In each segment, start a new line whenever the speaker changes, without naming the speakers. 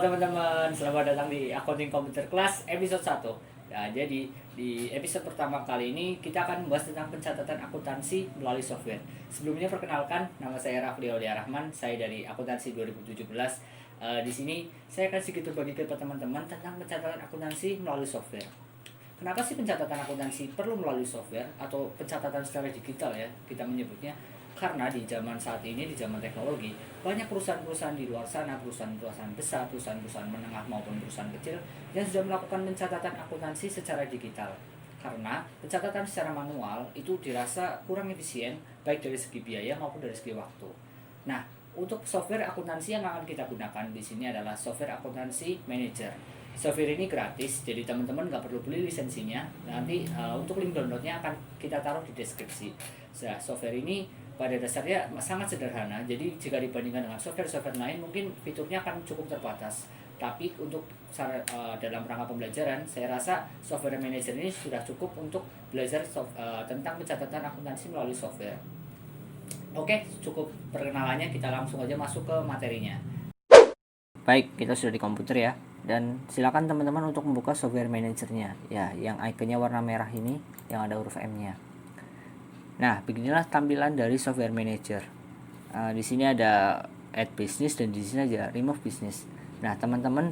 teman-teman, selamat datang di Accounting Computer Class episode 1. Nah, jadi di episode pertama kali ini kita akan membahas tentang pencatatan akuntansi melalui software. Sebelumnya perkenalkan, nama saya Rafli Aulia Rahman, saya dari Akuntansi 2017. Di sini saya akan sedikit berbagi ke teman-teman tentang pencatatan akuntansi melalui software. Kenapa sih pencatatan akuntansi perlu melalui software atau pencatatan secara digital ya kita menyebutnya? Karena di zaman saat ini, di zaman teknologi, banyak perusahaan-perusahaan di luar sana, perusahaan-perusahaan besar, perusahaan-perusahaan menengah maupun perusahaan kecil yang sudah melakukan pencatatan akuntansi secara digital. Karena pencatatan secara manual itu dirasa kurang efisien baik dari segi biaya maupun dari segi waktu. Nah, untuk software akuntansi yang akan kita gunakan di sini adalah software akuntansi manager. Software ini gratis, jadi teman-teman nggak perlu beli lisensinya. Nanti untuk link downloadnya akan kita taruh di deskripsi. Nah, software ini pada dasarnya sangat sederhana. Jadi jika dibandingkan dengan software-software lain, mungkin fiturnya akan cukup terbatas. Tapi untuk dalam rangka pembelajaran, saya rasa software manager ini sudah cukup untuk belajar tentang pencatatan akuntansi melalui software. Oke, cukup perkenalannya, kita langsung aja masuk ke materinya. Baik, kita sudah di komputer ya. Dan silakan teman-teman untuk membuka software manajernya. Ya, yang ikonnya warna merah ini, yang ada huruf M-nya. Nah, beginilah tampilan dari software manager. Di sini ada add business dan di sini ada remove business. Nah, teman-teman,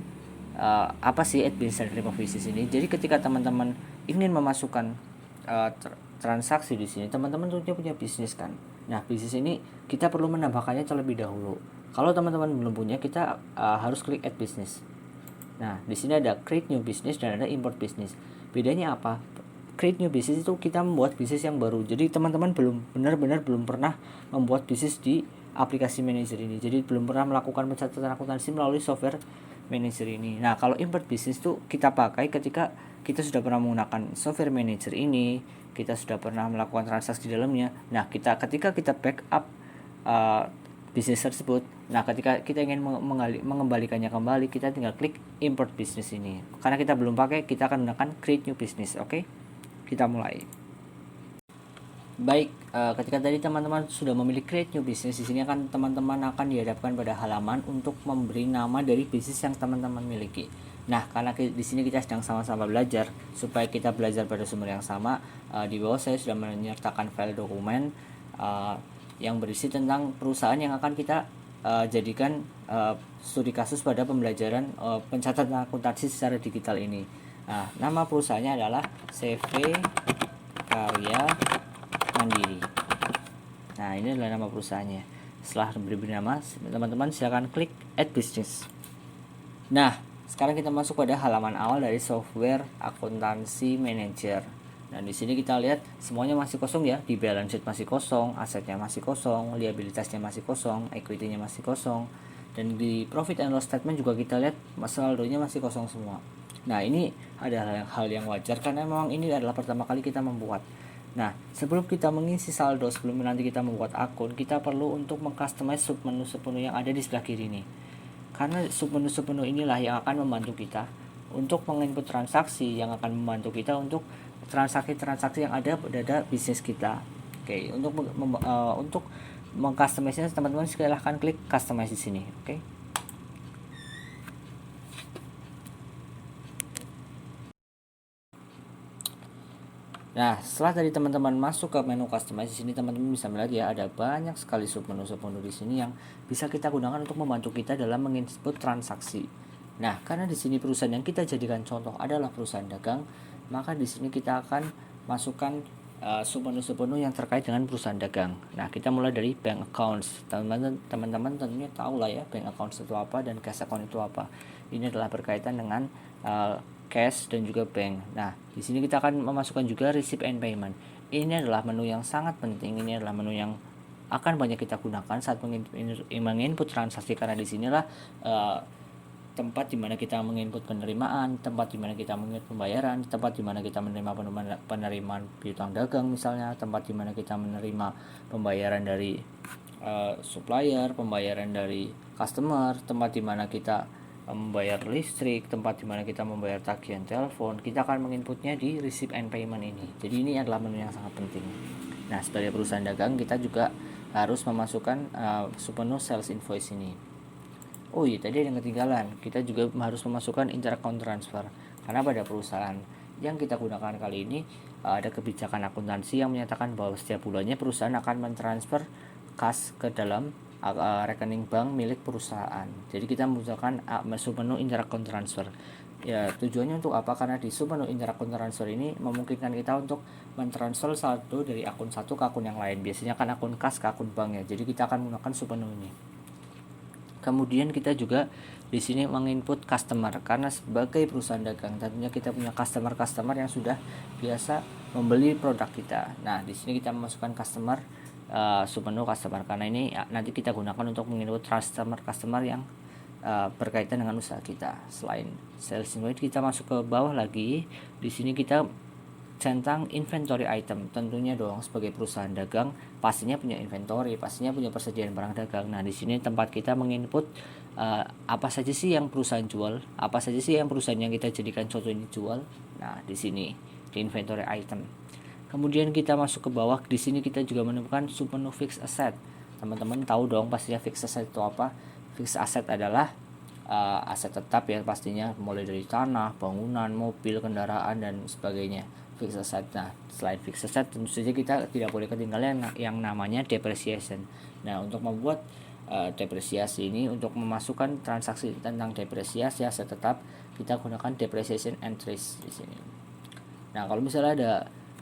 apa sih add business dan remove business ini? Jadi ketika teman-teman ingin memasukkan transaksi di sini, teman-teman tentunya punya bisnis kan. Nah, bisnis ini kita perlu menambahkannya terlebih dahulu. Kalau teman-teman belum punya, kita harus klik add business. Nah, di sini ada create new business dan ada import business. Bedanya apa? Create new business itu kita membuat bisnis yang baru. Jadi teman-teman benar-benar belum pernah membuat bisnis di aplikasi manager ini. Jadi belum pernah melakukan pencatatan akuntansi melalui software manager ini. Nah, kalau import business itu kita pakai ketika kita sudah pernah menggunakan software manager ini, kita sudah pernah melakukan transaksi di dalamnya. Nah, ketika kita backup bisnis tersebut, nah ketika kita ingin mengembalikannya kembali, kita tinggal klik import business ini. Karena kita belum pakai, kita akan menggunakan create new business. Oke, kita mulai. Baik, ketika tadi teman-teman sudah memilih create new business, di sini akan teman-teman akan dihadapkan pada halaman untuk memberi nama dari bisnis yang teman-teman miliki. Nah, karena di sini kita sedang sama-sama belajar, supaya kita belajar pada sumber yang sama, di bawah saya sudah menyertakan file dokumen yang berisi tentang perusahaan yang akan kita jadikan studi kasus pada pembelajaran pencatatan akuntansi secara digital ini. Nah, nama perusahaannya adalah CV Karya Mandiri. Nah, ini adalah nama perusahaannya. Setelah diberi nama, teman-teman silakan klik add business. Nah, sekarang kita masuk pada halaman awal dari software akuntansi manager. Nah, di sini kita lihat semuanya masih kosong ya. Di balance sheet masih kosong, asetnya masih kosong, liabilitasnya masih kosong, equity-nya masih kosong. Dan di profit and loss statement juga kita lihat saldonya masih kosong semua. Nah, ini adalah hal yang wajar karena memang ini adalah pertama kali kita membuat. Nah, sebelum kita mengisi saldo, sebelum nanti kita membuat akun, kita perlu untuk mengcustomize submenu-submenu yang ada di sebelah kiri ini. Karena submenu-submenu inilah yang akan membantu kita untuk menginput transaksi, yang akan membantu kita untuk transaksi-transaksi yang ada pada bisnis kita. Oke, untuk mengcustomize-nya teman-teman silahkan klik customize di sini. Oke. Nah, setelah tadi teman-teman masuk ke menu customize di sini, teman-teman bisa melihat ya ada banyak sekali submenu-submenu di sini yang bisa kita gunakan untuk membantu kita dalam menginput transaksi. Nah, karena di sini perusahaan yang kita jadikan contoh adalah perusahaan dagang, maka di sini kita akan masukkan submenu-submenu yang terkait dengan perusahaan dagang. Nah, kita mulai dari bank accounts. Teman-teman tentunya tahu lah ya bank accounts itu apa dan cash account itu apa. Ini adalah berkaitan dengan cash dan juga bank. Nah, di sini kita akan memasukkan juga receipt and payment. Ini adalah menu yang sangat penting. Ini adalah menu yang akan banyak kita gunakan saat menginput transaksi karena di sinilah tempat di mana kita menginput penerimaan, tempat di mana kita menginput pembayaran, tempat di mana kita menerima penerimaan piutang dagang misalnya, tempat di mana kita menerima pembayaran dari supplier, pembayaran dari customer, tempat di mana kita membayar listrik, tempat di mana kita membayar tagihan telepon. Kita akan menginputnya di receipt and payment ini. Jadi ini adalah menu yang sangat penting. Nah, sebagai perusahaan dagang kita juga harus memasukkan submenu sales invoice ini. Oh iya, tadi ada yang ketinggalan. Kita juga harus memasukkan inter-account transfer. Karena pada perusahaan yang kita gunakan kali ini ada kebijakan akuntansi yang menyatakan bahwa setiap bulannya perusahaan akan mentransfer kas ke dalam rekening bank milik perusahaan. Jadi kita membutuhkan submenu inter-account transfer. Ya, tujuannya untuk apa? Karena di submenu inter-account transfer ini memungkinkan kita untuk mentransfer saldo dari akun satu ke akun yang lain. Biasanya kan akun kas ke akun bank ya. Jadi kita akan menggunakan submenu ini. Kemudian kita juga di sini menginput customer, karena sebagai perusahaan dagang tentunya kita punya customer yang sudah biasa membeli produk kita. Nah, di sini kita memasukkan customer, submenu customer, karena ini nanti kita gunakan untuk menginput customer yang berkaitan dengan usaha kita. Selain sales invoice, kita masuk ke bawah lagi. Di sini kita centang inventory item. Tentunya dong sebagai perusahaan dagang pastinya punya inventory, pastinya punya persediaan barang dagang. Nah, di sini tempat kita menginput apa saja sih yang perusahaan jual, apa saja sih yang perusahaan yang kita jadikan contoh ini jual. Nah, di sini di inventory item. Kemudian kita masuk ke bawah. Di sini kita juga menemukan submenu fixed asset. Teman-teman tahu dong pastinya fixed asset itu apa? Fixed asset adalah aset tetap ya, pastinya mulai dari tanah, bangunan, mobil, kendaraan dan sebagainya. Fixed asset. Nah, selain fixed asset tentu saja kita tidak boleh ketinggalan yang namanya depreciation. Nah, untuk membuat depresiasi ini, untuk memasukkan transaksi tentang depresiasi aset tetap, kita gunakan depreciation entries di sini. Nah, kalau misalnya ada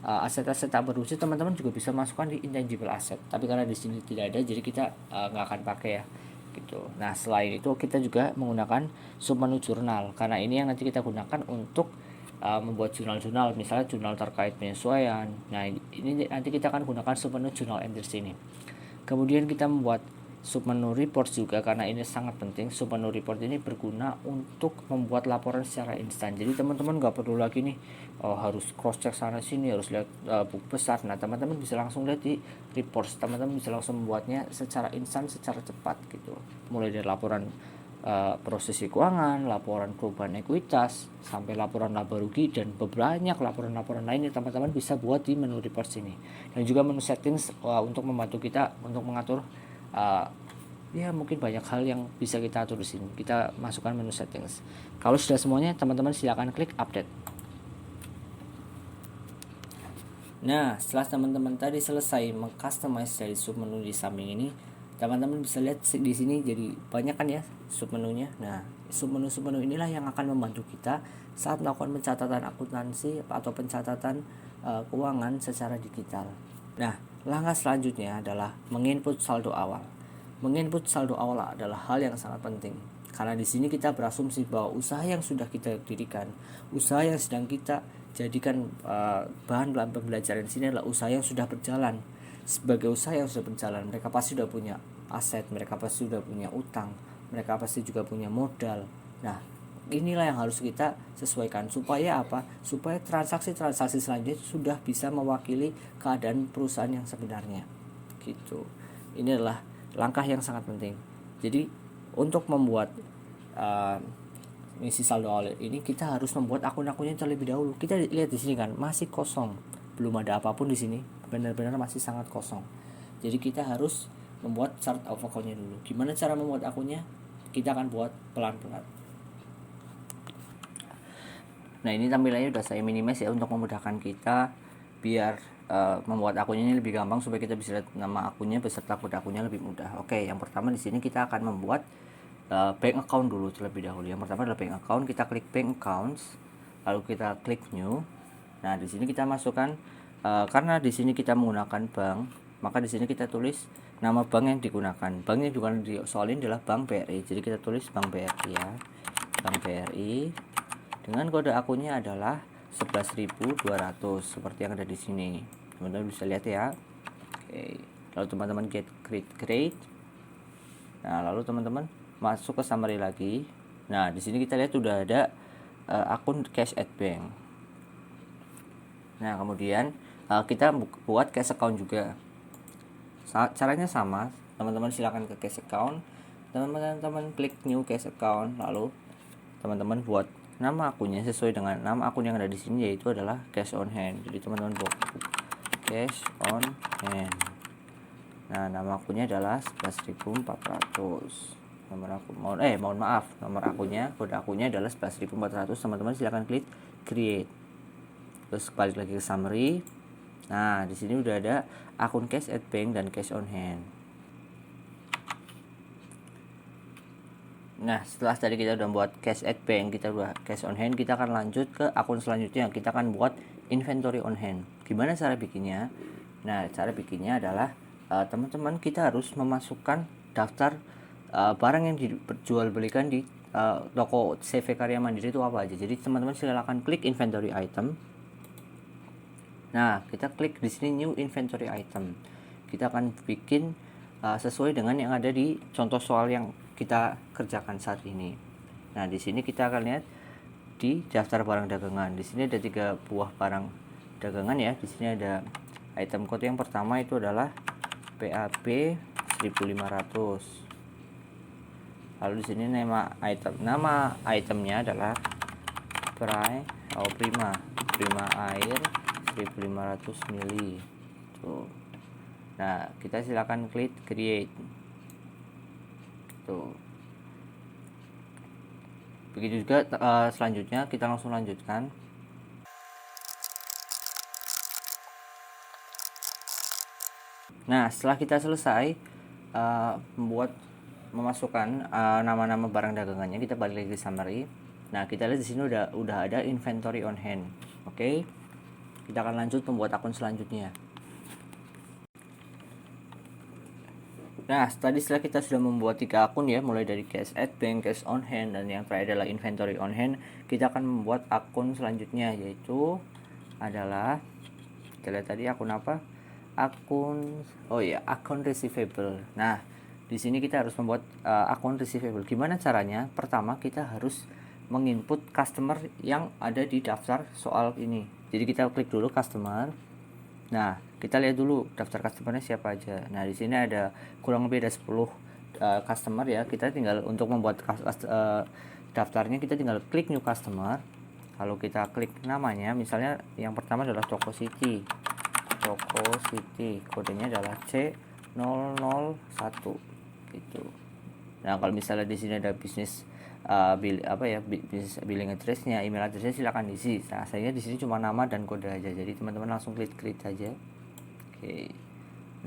aset-aset tak berwujud, teman-teman juga bisa masukkan di intangible asset. Tapi karena di sini tidak ada, jadi kita nggak akan pakai ya. Gitu. Nah, selain itu kita juga menggunakan submenu jurnal, karena ini yang nanti kita gunakan untuk membuat jurnal-jurnal, misalnya jurnal terkait penyesuaian. Nah, ini nanti kita akan gunakan submenu jurnal entries ini. Kemudian kita membuat submenu report juga, karena ini sangat penting. Submenu report ini berguna untuk membuat laporan secara instan. Jadi teman-teman nggak perlu lagi nih harus cross check sana sini, harus lihat buku besar. Nah, teman-teman bisa langsung lihat di report. Teman-teman bisa langsung membuatnya secara instan, secara cepat gitu. Mulai dari laporan prosesi keuangan, laporan perubahan ekuitas, sampai laporan laba rugi dan banyak laporan-laporan lainnya teman-teman bisa buat di menu report sini. Dan juga menu settings untuk membantu kita untuk mengatur ya mungkin banyak hal yang bisa kita atur di sini. Kita masukkan menu settings. Kalau sudah semuanya, teman-teman silakan klik update. Nah, setelah teman-teman tadi selesai mengcustomize dari submenu di samping ini, teman-teman bisa lihat di sini jadi banyak kan ya submenunya. Nah, submenu inilah yang akan membantu kita saat melakukan pencatatan akuntansi atau pencatatan keuangan secara digital. Nah, langkah selanjutnya adalah menginput saldo awal. Menginput saldo awal adalah hal yang sangat penting, karena di sini kita berasumsi bahwa usaha yang sudah kita dirikan, usaha yang sedang kita jadikan bahan dalam pembelajaran sini adalah usaha yang sudah berjalan. Sebagai usaha yang sudah berjalan, mereka pasti sudah punya aset, mereka pasti sudah punya utang, mereka pasti juga punya modal. Nah, inilah yang harus kita sesuaikan supaya apa? Supaya transaksi-transaksi selanjutnya sudah bisa mewakili keadaan perusahaan yang sebenarnya. Gitu. Ini adalah langkah yang sangat penting. Jadi, untuk membuat misi saldo awal ini, kita harus membuat akun-akunnya terlebih dahulu. Kita lihat di sini kan masih kosong, belum ada apapun di sini, benar-benar masih sangat kosong. Jadi kita harus membuat chart of account-nya dulu. Gimana cara membuat akunnya? Kita akan buat pelan-pelan. Nah, ini tampilannya udah saya minimize ya untuk memudahkan kita biar membuat akunnya ini lebih gampang, supaya kita bisa lihat nama akunnya beserta kode akunnya lebih mudah. Oke, yang pertama di sini kita akan membuat bank account dulu terlebih dahulu. Yang pertama adalah bank account. Kita klik bank accounts, lalu kita klik new. Nah, di sini kita masukkan karena di sini kita menggunakan bank, maka di sini kita tulis nama bank yang digunakan. Bank yang digunakan di soal ini adalah Bank BRI. Jadi kita tulis Bank BRI ya. Bank BRI dengan kode akunnya adalah 11.200 seperti yang ada di sini. Teman-teman bisa lihat ya. Oke. Lalu teman-teman get create. Nah, lalu teman-teman masuk ke summary lagi. Nah, di sini kita lihat sudah ada akun cash at bank. Nah, kemudian kita buat cash account juga. Caranya sama, teman-teman silakan ke cash account. Teman-teman klik new cash account, lalu teman-teman buat nama akunnya sesuai dengan nama akun yang ada di sini, yaitu adalah cash on hand. Jadi teman-teman buat cash on hand. Nah, nama akunnya adalah 11.400.
mohon maaf, nomor akunnya, kode akunnya adalah 11.400. Teman-teman silakan klik create. Terus balik lagi ke summary. Nah, di sini udah ada akun cash at bank dan cash on hand. Nah, setelah tadi kita udah buat cash at bank, kita udah cash on hand, kita akan lanjut ke akun selanjutnya. Kita akan buat inventory on hand. Gimana cara bikinnya? Nah, cara bikinnya adalah teman-teman kita harus memasukkan daftar barang yang dijual-belikan di toko CV Karya Mandiri itu apa aja. Jadi teman-teman silakan klik inventory item. Nah, kita klik di sini new inventory item. Kita akan bikin sesuai dengan yang ada di contoh soal yang kita kerjakan saat ini. Nah, di sini kita akan lihat di daftar barang dagangan. Di sini ada 3 buah barang dagangan ya. Di sini ada item code yang pertama itu adalah PAB 1500. Lalu di sini nama itemnya adalah prima air 1500 ml. Tuh. Nah, kita silakan klik create. Tuh. Begitu juga selanjutnya kita langsung lanjutkan. Nah, setelah kita selesai memasukkan nama-nama barang dagangannya, kita balik lagi ke summary. Nah, kita lihat di sini udah ada inventory on hand. Oke. Kita akan lanjut membuat akun selanjutnya. Nah, setelah kita sudah membuat 3 akun ya, mulai dari cash at bank, cash on hand, dan yang terakhir adalah inventory on hand, kita akan membuat akun selanjutnya, yaitu adalah, kita lihat tadi akun apa? Akun receivable. Nah, di sini kita harus membuat akun receivable. Gimana caranya? Pertama, kita harus menginput customer yang ada di daftar soal ini. Jadi kita klik dulu customer. Nah, kita lihat dulu daftar customernya siapa aja. Nah, di sini ada kurang lebih ada 10 customer ya. Kita tinggal untuk membuat daftarnya, kita tinggal klik new customer. Lalu kita klik namanya, misalnya yang pertama adalah Choco City. Kodenya adalah C001 gitu. Nah, kalau misalnya di sini ada bisnis bisnis billing address-nya, email address-nya silakan diisi. Nah, saya di sini cuma nama dan kode aja. Jadi teman-teman langsung klik create aja. Oke.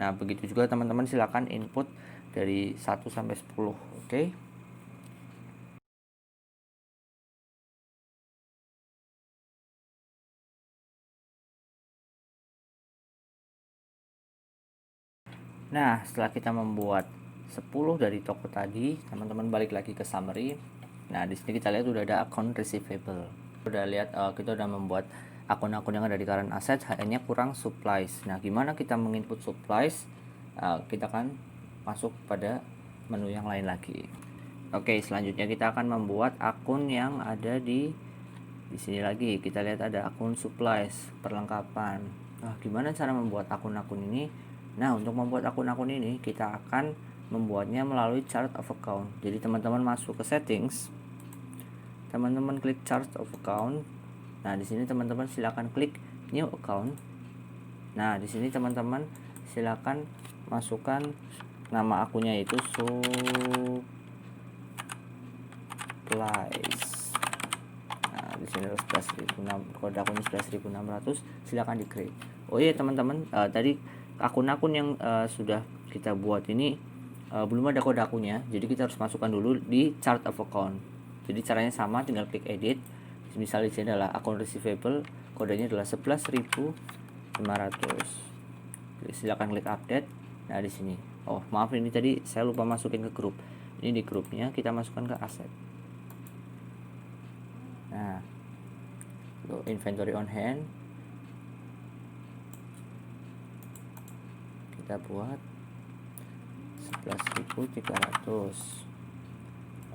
Nah, begitu juga teman-teman silakan input dari 1 sampai 10. Oke. Nah, setelah kita membuat 10 dari toko tadi, teman-teman balik lagi ke summary. Nah, di sini kita lihat udah ada akun receivable. Udah lihat kita udah membuat akun-akun yang ada di current asset, hanya kurang supplies. Nah, gimana kita menginput supplies? Kita akan masuk pada menu yang lain lagi. Oke, selanjutnya kita akan membuat akun yang ada di sini lagi. Kita lihat ada akun supplies, perlengkapan. Nah, gimana cara membuat akun-akun ini? Nah, untuk membuat akun-akun ini kita akan membuatnya melalui chart of account. Jadi teman-teman masuk ke settings, teman-teman klik chart of account. Nah, di sini teman-teman silakan klik new account. Nah, di sini teman-teman silakan masukkan nama akunnya itu supplies. Nah, di sini 11.600, kode akunnya 11.600, silakan di create. Oh iya teman-teman, tadi akun-akun yang sudah kita buat ini belum ada kode akunnya, jadi kita harus masukkan dulu di chart of account. Jadi caranya sama, tinggal klik edit. Misalnya di sini adalah akun receivable, kodenya adalah 11.500. Silakan klik update. Nah, di sini. Oh, maaf, ini tadi saya lupa masukin ke grup. Ini di grupnya kita masukkan ke aset. Nah, inventory on hand kita buat 11.300.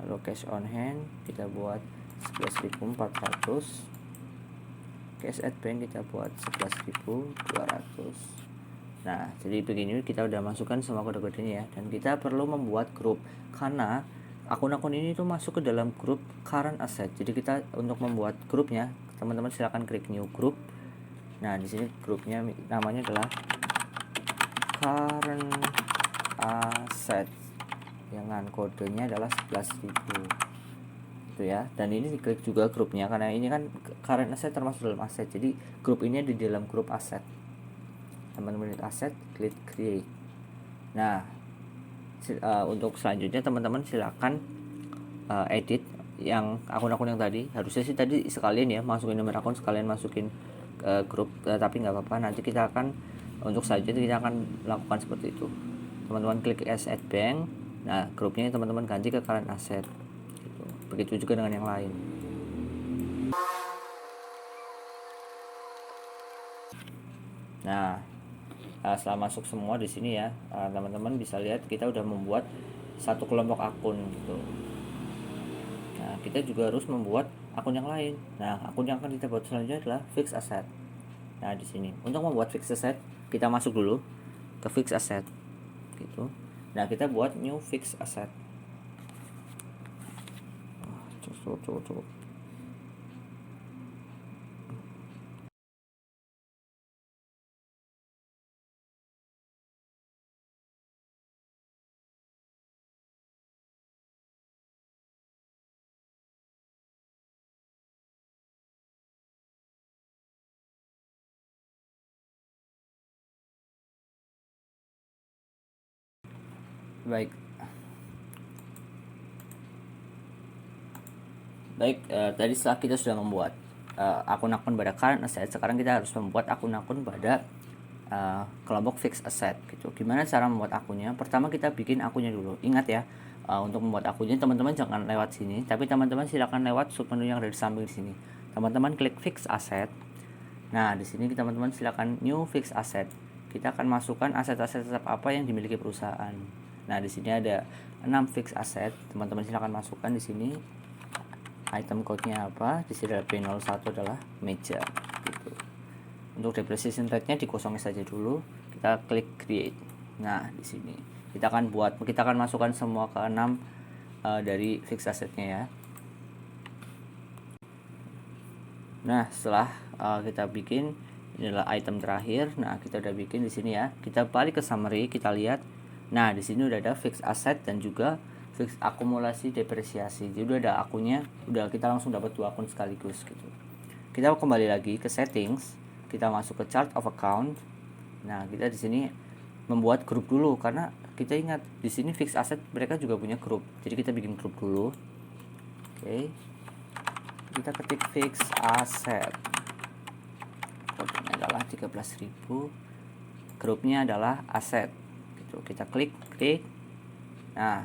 Lalu cash on hand kita buat 11.400. Cash at bank kita buat 11.200. Nah, jadi begini kita udah masukkan semua kode-kodenya ya. Dan kita perlu membuat grup karena akun-akun ini tuh masuk ke dalam grup current asset. Jadi kita untuk membuat grupnya, teman-teman silakan klik new group. Nah, di sini grupnya namanya adalah current asset. Jangan, kodenya adalah 11.000 itu ya. Dan ini diklik juga grupnya karena ini kan current asset termasuk dalam aset, jadi grup ini di dalam grup aset. Teman-teman klik aset, klik create. Nah, untuk selanjutnya teman-teman silakan edit yang akun-akun yang tadi. Harusnya sih tadi sekalian ya masukin nomor akun, sekalian masukin grup, tapi nggak apa-apa, nanti kita akan untuk selanjutnya kita akan lakukan seperti itu. Teman-teman klik add bank. Nah, grupnya teman-teman ganti ke current asset gitu. Begitu juga dengan yang lain. Nah, setelah masuk semua di sini ya, teman-teman bisa lihat kita udah membuat satu kelompok akun gitu. Nah, kita juga harus membuat akun yang lain. Nah, akun yang akan kita buat selanjutnya adalah fixed asset. Nah, di sini untuk membuat fixed asset kita masuk dulu ke fixed asset gitu. Nah, kita buat new fixed asset. Cukup. Baik, tadi setelah kita sudah membuat akun-akun pada current asset, sekarang kita harus membuat akun-akun pada kelompok fixed asset gitu. Gimana cara membuat akunnya? Pertama kita bikin akunnya dulu. Ingat ya, untuk membuat akunnya teman-teman jangan lewat sini, tapi teman-teman silakan lewat submenu yang ada di samping sini. Teman-teman klik fixed asset. Nah, di sini teman-teman silakan new fixed asset. Kita akan masukkan aset-aset tetap apa yang dimiliki perusahaan. Nah, di sini ada 6 fixed asset. Teman-teman silakan masukkan di sini. Item code-nya apa? Di sini ada P01 adalah meja gitu. Untuk depreciation rate-nya dikosongin saja dulu. Kita klik create. Nah, di sini kita akan masukkan semua ke 6 dari fixed asset-nya ya. Nah, setelah kita bikin, ini adalah item terakhir. Nah, kita udah bikin di sini ya. Kita balik ke summary, kita lihat. Nah, di sini udah ada fixed asset dan juga fixed akumulasi depresiasi. Jadi udah ada akunnya, udah kita langsung dapat 2 akun sekaligus gitu. Kita kembali lagi ke settings, kita masuk ke chart of account. Nah, kita di sini membuat grup dulu karena kita ingat di sini fixed asset mereka juga punya grup. Jadi kita bikin grup dulu. Oke. Kita ketik fixed asset. Kodenya adalah 13.000. Grupnya adalah aset. Gitu. Kita klik create. Nah,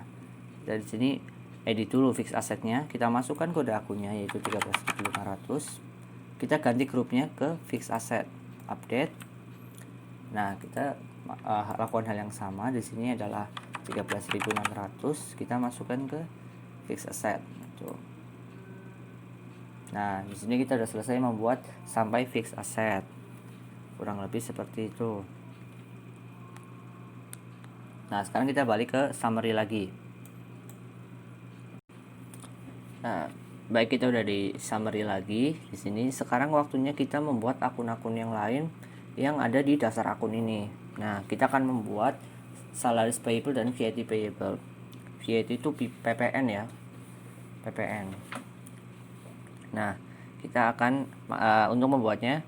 dari sini edit dulu fixed assetnya, kita masukkan kode akunnya yaitu 13.500. Kita ganti grupnya ke fixed asset, update. Nah, kita lakukan hal yang sama. Di sini adalah 13.600, kita masukkan ke fixed asset gitu. Nah, di sini kita sudah selesai membuat sampai fixed asset, kurang lebih seperti itu. Nah, sekarang kita balik ke summary lagi. Nah, baik, kita udah di summary lagi di sini. Sekarang waktunya kita membuat akun-akun yang lain yang ada di dasar akun ini. Nah, kita akan membuat salaries payable dan VAT payable. VAT itu PPN ya, PPN. Nah, kita akan untuk membuatnya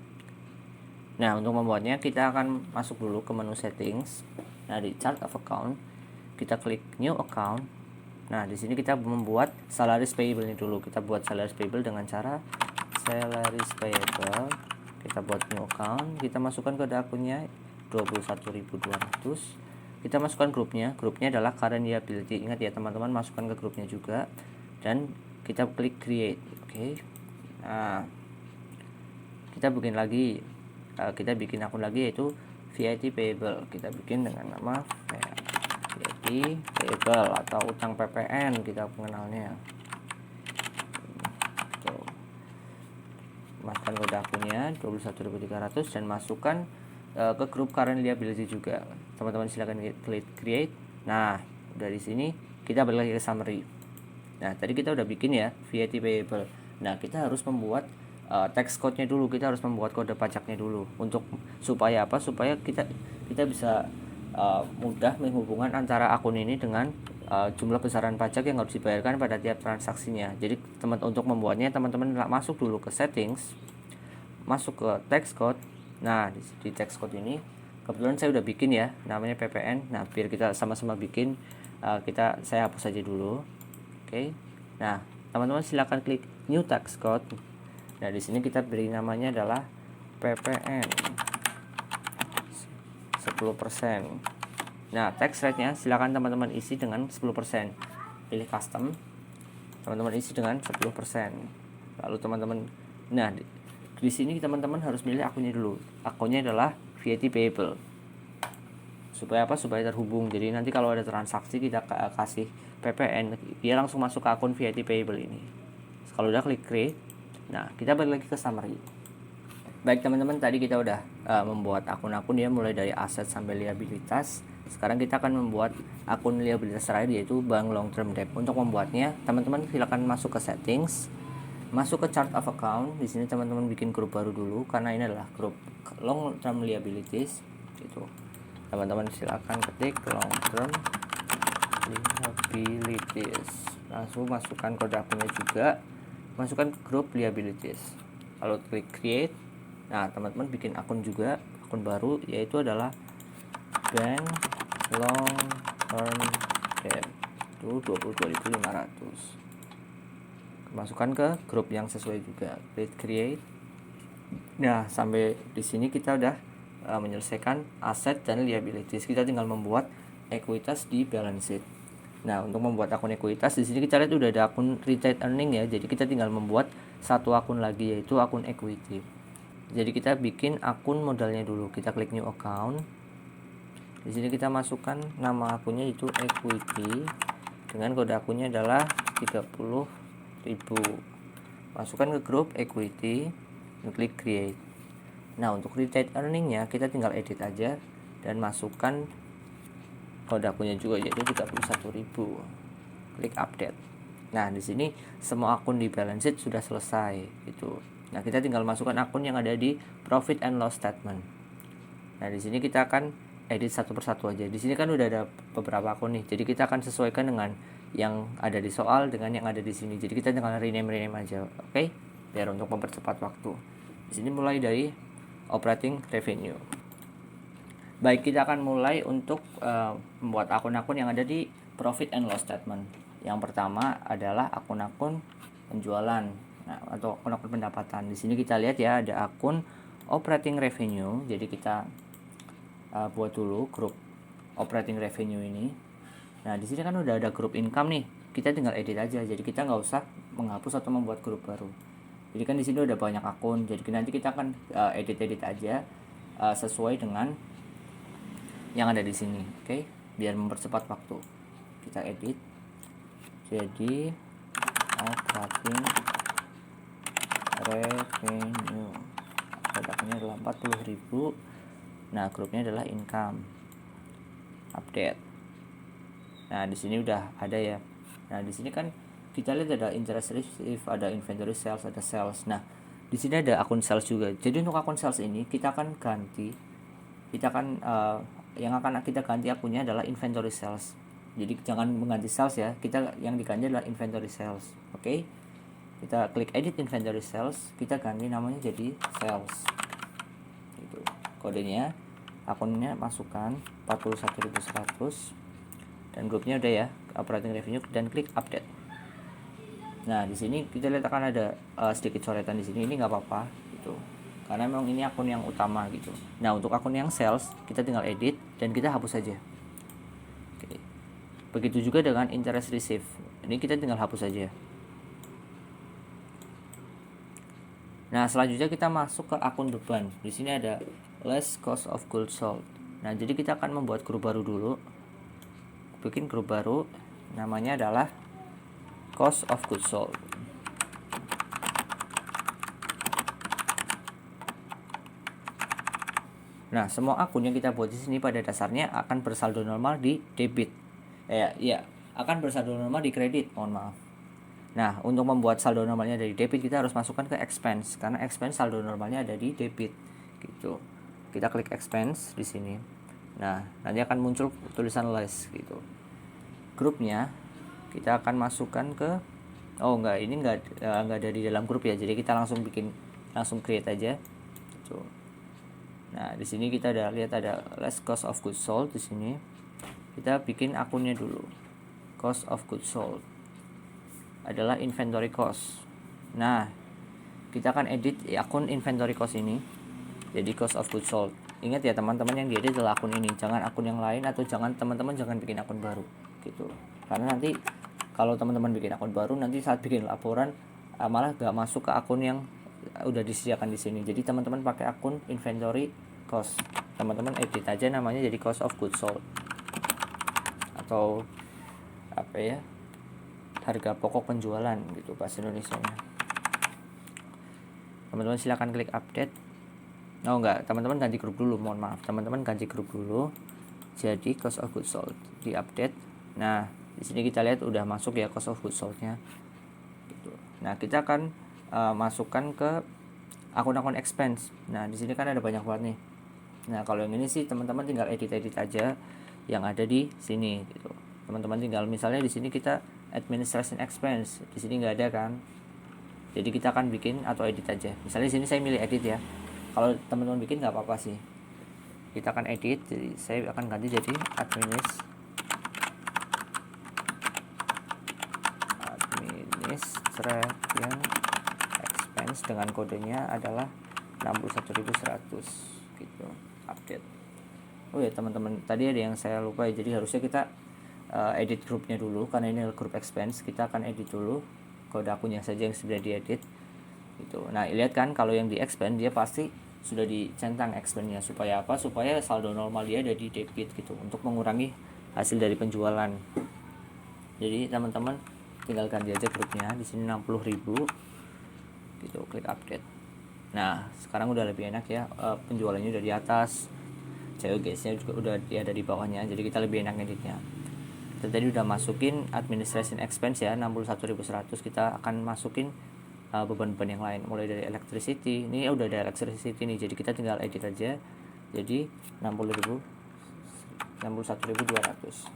kita akan masuk dulu ke menu settings. Nah, di chart of account kita klik new account. Nah, di sini kita membuat salaries payable ini dulu. Kita buat salaries payable dengan cara salaries payable. Kita buat new account, kita masukkan kode akunnya 21.200. Kita masukkan grupnya. Grupnya adalah current liability. Ingat ya teman-teman, masukkan ke grupnya juga dan kita klik create. Oke. Nah, kita bikin lagi. Kita bikin akun lagi yaitu VAT payable. Kita bikin dengan nama VAT payable atau utang PPN kita mengenalnya. Masukkan kode akunnya 21.300 dan masukkan ke grup current liability juga. Teman-teman silakan klik create. Nah, dari sini kita balik lagi ke summary. Nah, tadi kita udah bikin ya VAT payable. Nah, kita harus membuat tax code-nya dulu. Kita harus membuat kode pajaknya dulu. Untuk supaya apa? Supaya kita bisa mudah menghubungkan antara akun ini dengan jumlah besaran pajak yang harus dibayarkan pada tiap transaksinya. Jadi untuk membuatnya teman-teman masuk dulu ke settings, masuk ke text code. Nah di text code ini kebetulan saya udah bikin ya, namanya PPN. Nah biar kita sama-sama bikin, saya hapus aja dulu. Oke. Nah teman-teman silakan klik new text code. Nah di sini kita beri namanya adalah PPN 10%. Nah, text rate-nya silakan teman-teman isi dengan 10%. Pilih custom. Teman-teman isi dengan 10%. Lalu teman-teman, nah di sini teman-teman harus milih akunnya dulu. Akunnya adalah VAT payable. Supaya apa? Supaya terhubung. Jadi nanti kalau ada transaksi kita kasih PPN, dia langsung masuk ke akun VAT payable ini. Kalau udah klik create. Nah, kita balik lagi ke summary. Baik teman-teman, tadi kita udah membuat akun-akun ya, mulai dari aset sampai liabilitas. Sekarang kita akan membuat akun liabilitas terakhir, yaitu bank long term debt. Untuk membuatnya, teman-teman silakan masuk ke settings, masuk ke chart of account. Di sini teman-teman bikin grup baru dulu karena ini adalah grup long term liabilities gitu. Teman-teman silakan ketik long term liabilities. Langsung masukkan kode akunnya juga, masukkan grup liabilities. Lalu klik create. Nah, teman-teman bikin akun juga, akun baru, yaitu adalah bank long term debt itu 22.500. Masukkan ke grup yang sesuai juga, klik create. Nah, sampai di sini kita udah menyelesaikan aset dan liabilities. Kita tinggal membuat ekuitas di balance sheet. Nah, untuk membuat akun ekuitas di sini kita lihat udah ada akun retained earning ya. Jadi kita tinggal membuat satu akun lagi, yaitu akun equity. Jadi kita bikin akun modalnya dulu. Kita klik new account. Di sini kita masukkan nama akunnya itu equity dengan kode akunnya adalah 30.000. Masukkan ke grup equity dan klik create. Nah, untuk retained earningnya kita tinggal edit aja dan masukkan kode akunnya juga, yaitu 31.000. Klik update. Nah, di sini semua akun di balance sheet sudah selesai gitu. Nah, kita tinggal masukkan akun yang ada di profit and loss statement. Nah, di sini kita akan edit satu persatu aja. Di sini kan udah ada beberapa akun nih. Jadi kita akan sesuaikan dengan yang ada di soal dengan yang ada di sini. Jadi kita tinggal rename aja, oke? Biar untuk mempercepat waktu. Di sini mulai dari operating revenue. Baik, kita akan mulai untuk membuat akun-akun yang ada di profit and loss statement. Yang pertama adalah akun-akun penjualan, atau akun-akun pendapatan. Di sini kita lihat ya, ada akun operating revenue. Jadi kita buat dulu grup operating revenue ini. Nah, di sini kan udah ada grup income nih. Kita tinggal edit aja. Jadi kita nggak usah menghapus atau membuat grup baru. Jadi kan di sini udah banyak akun. Jadi nanti kita akan edit aja sesuai dengan yang ada di sini, oke? Biar mempercepat waktu. Kita edit. Jadi operating revenue. Kodenya adalah 40.000. Nah, grupnya adalah income. Update. Nah, di sini udah ada ya. Nah, di sini kan kita lihat ada interest receive, ada inventory sales, ada sales. Nah, di sini ada akun sales juga. Jadi untuk akun sales ini kita akan ganti. Yang akan kita ganti akunnya adalah inventory sales. Jadi jangan mengganti sales ya. Kita yang diganti adalah inventory sales. Oke. Kita klik edit inventory sales, kita ganti namanya jadi sales. Gitu. Kodenya, akunnya masukkan 41.100 dan grupnya udah ya, operating revenue, dan klik update. Nah, di sini kita lihat akan ada sedikit coretan di sini. Ini nggak apa-apa gitu. Karena memang ini akun yang utama gitu. Nah, untuk akun yang sales, kita tinggal edit dan kita hapus saja. Oke. Begitu juga dengan interest receive. Ini kita tinggal hapus saja. Nah, selanjutnya kita masuk ke akun beban. Di sini ada less cost of goods sold. Nah, jadi kita akan membuat grup baru dulu. Bikin grup baru, namanya adalah cost of goods sold. Nah, semua akun yang kita buat di sini pada dasarnya akan bersaldo normal di debit. Akan bersaldo normal di kredit, mohon maaf. Nah, untuk membuat saldo normalnya dari debit, kita harus masukkan ke expense, karena expense saldo normalnya ada di debit gitu. Kita klik expense di sini. Nah, nanti akan muncul tulisan less gitu. grupnya, kita akan masukkan ke ini enggak ada di dalam grup ya. Jadi kita langsung create aja. Tuh. Nah, di sini kita ada lihat ada less cost of goods sold di sini. Kita bikin akunnya dulu. Cost of goods sold adalah inventory cost. Nah, kita akan edit akun inventory cost ini jadi cost of goods sold. Ingat ya teman-teman, yang diedit adalah akun ini, jangan akun yang lain, atau teman-teman jangan bikin akun baru gitu. Karena nanti kalau teman-teman bikin akun baru, nanti saat bikin laporan malah gak masuk ke akun yang udah disediakan di sini. Jadi teman-teman pakai akun inventory cost, teman-teman edit aja namanya jadi cost of goods sold atau harga pokok penjualan gitu bahasa Indonesianya. Teman-teman silakan klik update. Teman-teman ganti grup dulu, mohon maaf, teman-teman ganti grup dulu jadi cost of goods sold, di update. Nah, di sini kita lihat udah masuk ya cost of goods sold-nya gitu. Nah, kita akan masukkan ke akun-akun expense. Nah, di sini kan ada banyak banget nih. Nah, kalau yang ini sih teman-teman tinggal edit aja yang ada di sini gitu. Teman-teman tinggal misalnya di sini kita administration expense, di sini nggak ada kan. Jadi kita akan bikin atau edit aja. Misalnya di sini saya milih edit ya. Kalau teman-teman bikin nggak apa-apa sih. Kita akan edit, jadi saya akan ganti jadi administration expense dengan kodenya adalah 61.100 gitu. Update. Oh ya teman-teman, tadi ada yang saya lupa ya. Jadi harusnya kita edit grupnya dulu, karena ini adalah grup expense. Kita akan edit dulu kode akunnya saja yang sudah diedit gitu. Nah, lihat kan kalau yang di expand dia pasti sudah dicentang expense-nya. Supaya apa? Supaya saldo normal dia ada di debit gitu, untuk mengurangi hasil dari penjualan. Jadi teman-teman tinggal ganti aja grupnya, di sini 60.000 gitu, klik update. Nah, sekarang udah lebih enak ya, penjualannya udah di atas, COGS-nya juga udah ada di bawahnya, jadi kita lebih enak editnya. Kita tadi udah masukin administration expense ya 61.100, kita akan masukin beban-beban yang lain, mulai dari electricity. Ini udah ada electricity nih, jadi kita tinggal edit aja jadi 61.200.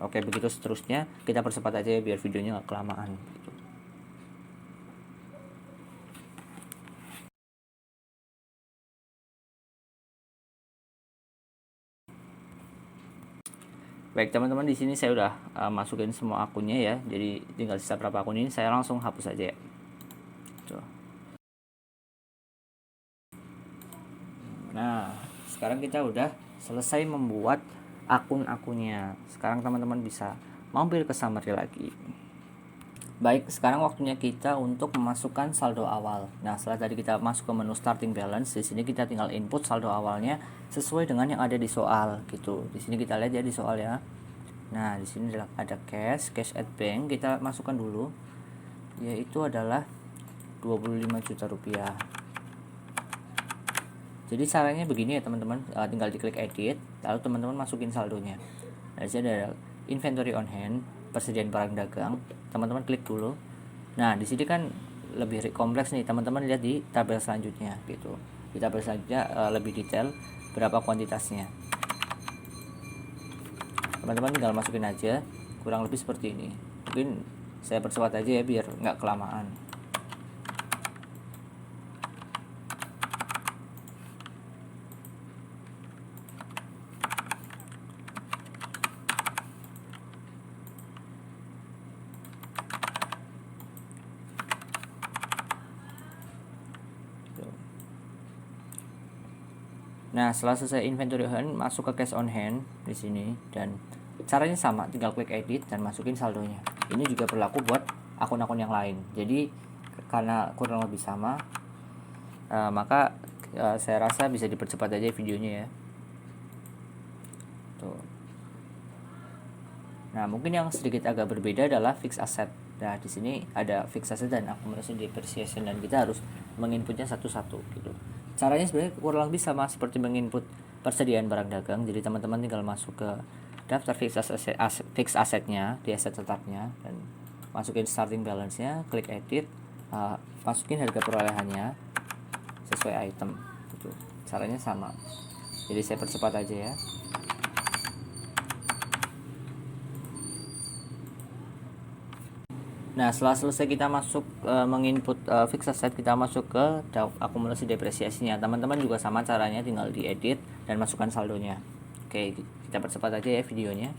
Oke, begitu seterusnya. Kita percepat aja ya biar videonya gak kelamaan gitu. Baik teman-teman, di sini saya udah masukin semua akunnya ya. Jadi tinggal sisa berapa akun ini, saya langsung hapus aja ya. Tuh. Nah, sekarang kita udah selesai membuat akun-akunnya. Sekarang teman-teman bisa mampir ke summary lagi. Baik, sekarang waktunya kita untuk memasukkan saldo awal. Nah, setelah tadi kita masuk ke menu starting balance, di sini kita tinggal input saldo awalnya sesuai dengan yang ada di soal gitu. Di sini kita lihat ya di soal ya. Nah, di sini ada cash at bank, kita masukkan dulu, yaitu adalah 25 juta rupiah. Jadi caranya begini ya teman-teman, tinggal diklik edit, lalu teman-teman masukin saldonya. Nah, di sini ada inventory on hand, persediaan barang dagang, teman-teman klik dulu. Nah, di sini kan lebih kompleks nih, teman-teman lihat di tabel selanjutnya gitu. Di tabel selanjutnya lebih detail berapa kuantitasnya. Teman-teman tinggal masukin aja, kurang lebih seperti ini. Mungkin saya percepat aja ya biar nggak kelamaan. Nah, setelah selesai inventory on hand, masuk ke cash on hand di sini, dan caranya sama, tinggal klik edit dan masukin saldonya. Ini juga berlaku buat akun-akun yang lain. Jadi karena kurang lebih sama, maka saya rasa bisa dipercepat aja videonya ya. Tuh. Nah, mungkin yang sedikit agak berbeda adalah fixed asset. Nah, di sini ada fixed asset dan accumulation depreciation, dan kita harus menginputnya satu-satu gitu. Caranya sebenarnya kurang lebih sama seperti menginput persediaan barang dagang. Jadi teman-teman tinggal masuk ke daftar fixed assetnya di aset tetapnya, dan masukin starting balance-nya, klik edit, masukin harga perolehannya sesuai item gitu. Caranya sama. Jadi saya percepat aja ya. Nah, setelah selesai kita masuk menginput fixed asset, kita masuk ke akumulasi depresiasinya. Teman-teman juga sama caranya, tinggal diedit dan masukkan saldonya. Oke, kita percepat aja ya videonya.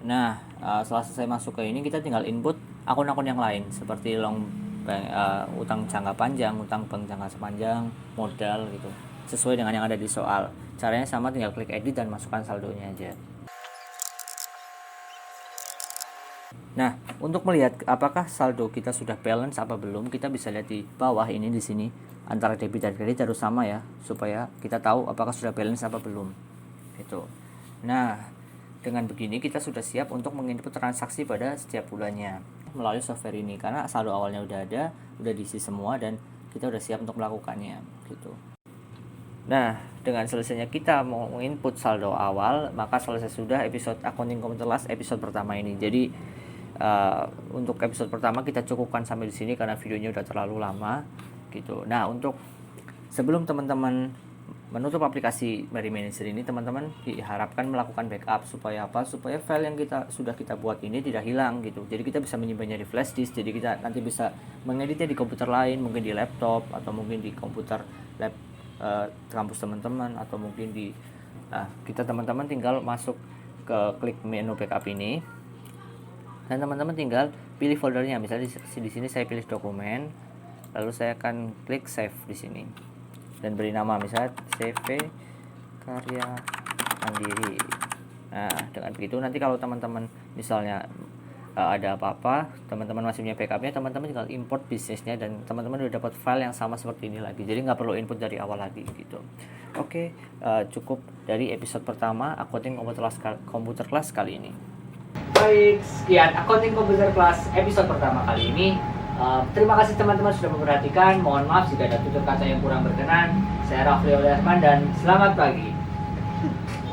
Nah, setelah selesai masuk ke ini, kita tinggal input akun-akun yang lain seperti utang jangka panjang, utang bank jangka sepanjang, modal gitu, sesuai dengan yang ada di soal. Caranya sama, tinggal klik edit dan masukkan saldonya aja. Nah, untuk melihat apakah saldo kita sudah balance apa belum, kita bisa lihat di bawah ini, di sini antara debit dan kredit harus sama ya, supaya kita tahu apakah sudah balance apa belum. Gitu. Nah, dengan begini kita sudah siap untuk menginput transaksi pada setiap bulannya melalui software ini, karena saldo awalnya udah ada, udah diisi semua, dan kita udah siap untuk melakukannya gitu. Nah, dengan selesainya kita mau input saldo awal, maka selesai sudah episode Accounting Computer Class episode pertama ini. Jadi untuk episode pertama kita cukupkan sampai di sini karena videonya udah terlalu lama gitu. Nah, untuk sebelum teman-teman menutup aplikasi Money Manager ini, teman-teman diharapkan melakukan backup supaya apa? Supaya file yang sudah kita buat ini tidak hilang gitu. Jadi kita bisa menyimpannya di flash disk. Jadi kita nanti bisa mengeditnya di komputer lain, mungkin di laptop atau mungkin di komputer kampus teman-teman, atau mungkin di kita teman-teman tinggal masuk ke klik menu backup ini dan teman-teman tinggal pilih foldernya. Misalnya di sini saya pilih dokumen, lalu saya akan klik save di sini dan beri nama misalnya CV Karya Mandiri. Nah, dengan begitu nanti kalau teman-teman misalnya ada apa-apa, teman-teman masih punya backupnya, teman-teman tinggal import bisnisnya dan teman-teman udah dapat file yang sama seperti ini lagi. Jadi nggak perlu input dari awal lagi gitu. Oke, cukup dari episode pertama Accounting Computer Class kali ini.
Baik, sekian Accounting Computer Class episode pertama kali ini. Terima kasih teman-teman sudah memperhatikan. Mohon maaf jika ada tutur kata yang kurang berkenan. Saya Rafli Olehman dan selamat pagi.